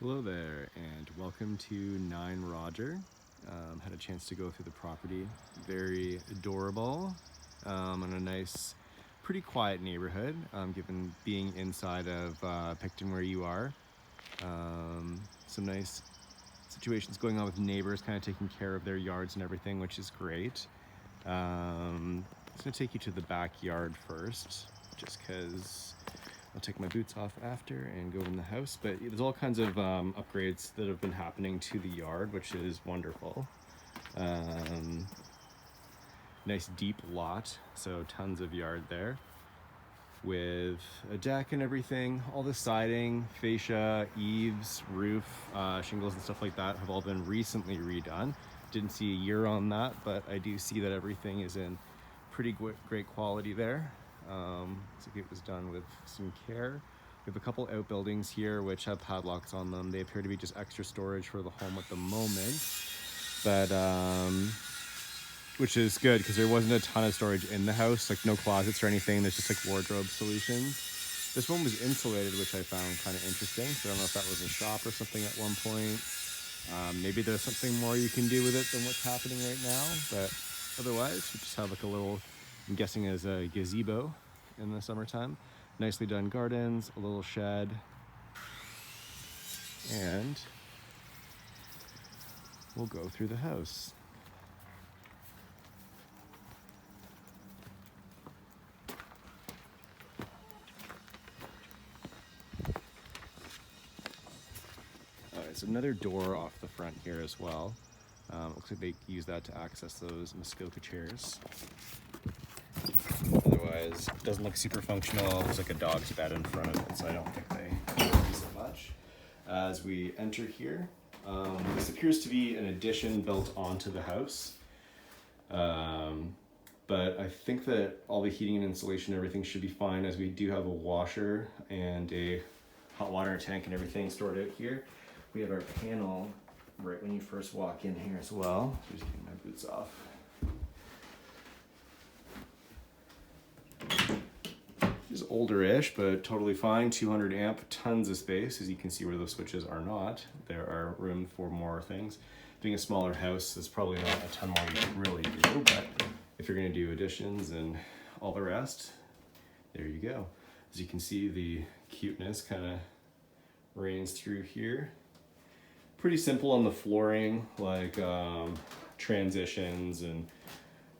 Hello there and welcome to 9 Roger. Had a chance to go through the property. Very adorable in a nice, pretty quiet neighborhood, given being inside of Picton where you are. Some nice situations going on with neighbors kind of taking care of their yards and everything, which is great. I'm just gonna take you to the backyard first, just because I'll take my boots off after and go in the house. But there's all kinds of upgrades that have been happening to the yard, which is wonderful. Nice deep lot, so tons of yard there with a deck and everything. All the siding, fascia, eaves, roof, shingles and stuff like that have all been recently redone. Didn't see a year on that, but I do see that everything is in pretty great quality there. Looks like it was done with some care. We have a couple outbuildings here which have padlocks on them. They appear to be just extra storage for the home at the moment, but which is good because there wasn't a ton of storage in the house, like no closets or anything. There's just like wardrobe solutions. This one was insulated, which I found kind of interesting. So I don't know if that was a shop or something at one point. Maybe there's something more you can do with it than what's happening right now, but otherwise we just have like a little, I'm guessing as a gazebo in the summertime. Nicely done gardens, a little shed, and we'll go through the house. There's another door off the front here as well. Looks like they use that to access those Muskoka chairs. Otherwise, it doesn't look super functional. There's like a dog's bed in front of it, so I don't think they use it much. As we enter here, this appears to be an addition built onto the house. But I think that all the heating and insulation, everything should be fine, as we do have a washer and a hot water tank and everything stored out here. We have our panel right when you first walk in here as well. Just getting my boots off. It's older-ish, but totally fine. 200 amp, tons of space. As you can see where those switches are not, there are room for more things. Being a smaller house, there's probably not a ton more you can really do, but if you're gonna do additions and all the rest, there you go. As you can see, the cuteness kind of reigns through here. Pretty simple on the flooring, like transitions and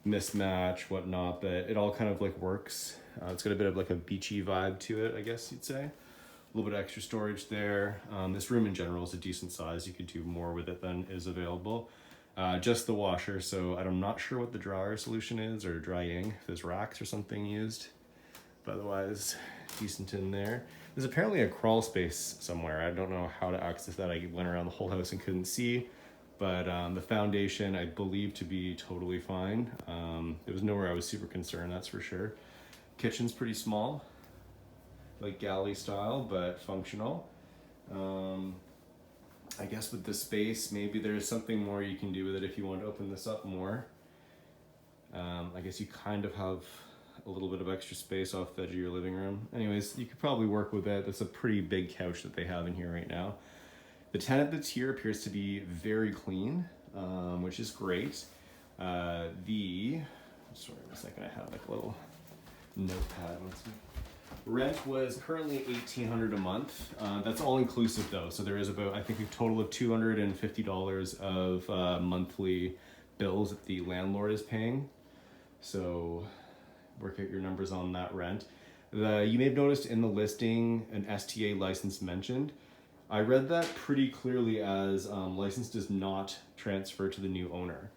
mismatch, whatnot, but it all kind of like works. It's got a bit of like a beachy vibe to it, I guess you'd say. A little bit of extra storage there. This room in general is a decent size. You could do more with it than is available. Just the washer, so I'm not sure what the dryer solution is or drying, if there's racks or something used. But otherwise, decent in there. There's apparently a crawl space somewhere. I don't know how to access that. I went around the whole house and couldn't see, but the foundation I believe to be totally fine. There was nowhere I was super concerned, that's for sure. Kitchen's pretty small, like galley style, but functional. I guess with the space, maybe there's something more you can do with it if you want to open this up more. I guess you kind of have a little bit of extra space off the edge of your living room. Anyways, you could probably work with it. That's a pretty big couch that they have in here right now. The tenant that's here appears to be very clean, which is great. Sorry, one second, I have like a little notepad. Rent was currently $1,800 a month. That's all inclusive though. So there is about, I think, a total of $250 of monthly bills that the landlord is paying. So work out your numbers on that rent. You may have noticed in the listing an STA license mentioned. I read that pretty clearly as license does not transfer to the new owner.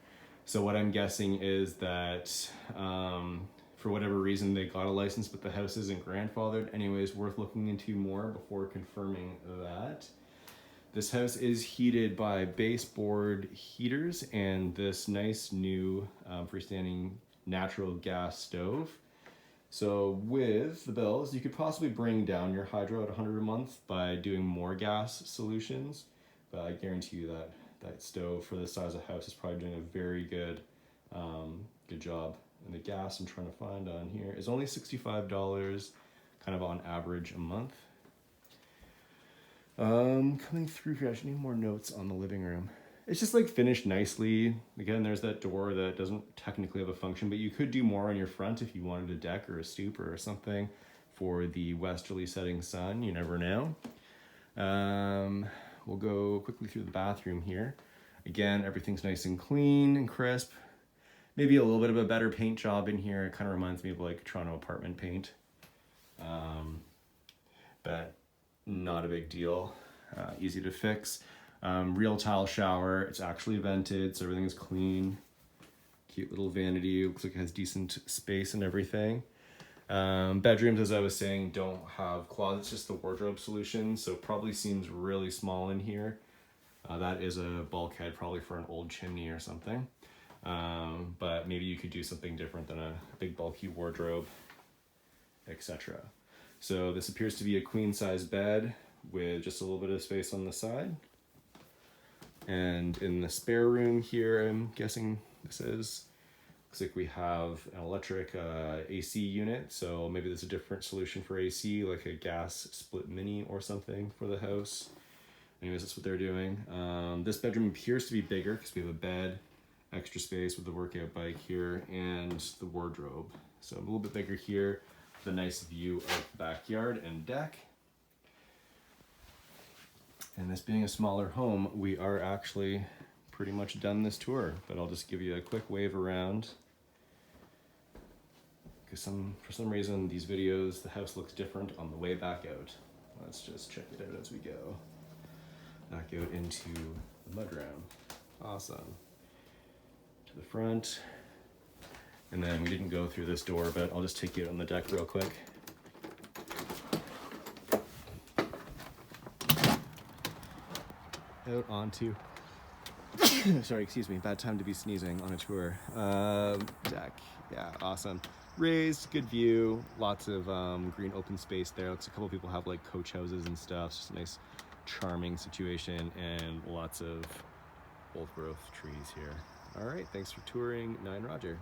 So what I'm guessing is that for whatever reason they got a license but the house isn't grandfathered. Anyways, worth looking into more before confirming that. This house is heated by baseboard heaters and this nice new freestanding natural gas stove. So with the bills, you could possibly bring down your hydro at $100 a month by doing more gas solutions, but I guarantee you that that stove for the size of the house is probably doing a very good job. And the gas I'm trying to find on here is only $65 kind of on average a month. Coming through here, I should need more notes on the living room. It's just like finished nicely. Again, there's that door that doesn't technically have a function, but you could do more on your front if you wanted a deck or a stoop or something for the westerly setting sun. You never know. We'll go quickly through the bathroom here. Again, everything's nice and clean and crisp. Maybe a little bit of a better paint job in here. It kind of reminds me of like Toronto apartment paint. But not a big deal. Easy to fix. Real tile shower. It's actually vented, so everything is clean. Cute little vanity. Looks like it has decent space and everything. Bedrooms, as I was saying, don't have closets, just the wardrobe solution, so probably seems really small in here. That is a bulkhead, probably for an old chimney or something. But maybe you could do something different than a big bulky wardrobe, etc. So this appears to be a queen size bed with just a little bit of space on the side. And in the spare room here, I'm guessing this is, looks like we have an electric AC unit. So maybe there's a different solution for AC, like a gas split mini or something for the house. Anyways, that's what they're doing. This bedroom appears to be bigger because we have a bed, extra space with the workout bike here, and the wardrobe. So a little bit bigger here, with a nice view of the backyard and deck. And this being a smaller home, we are actually pretty much done this tour, but I'll just give you a quick wave around. Because for some reason, these videos, the house looks different on the way back out. Let's just check it out as we go. Back out into the mudroom. Awesome. To the front. And then we didn't go through this door, but I'll just take you out on the deck real quick. Out onto, sorry, excuse me, bad time to be sneezing on a tour. Deck, yeah, awesome. Raised, good view, lots of green open space there. Looks like a couple people have like coach houses and stuff. It's just a nice, charming situation, and lots of old growth trees here. All right, thanks for touring 9 Roger.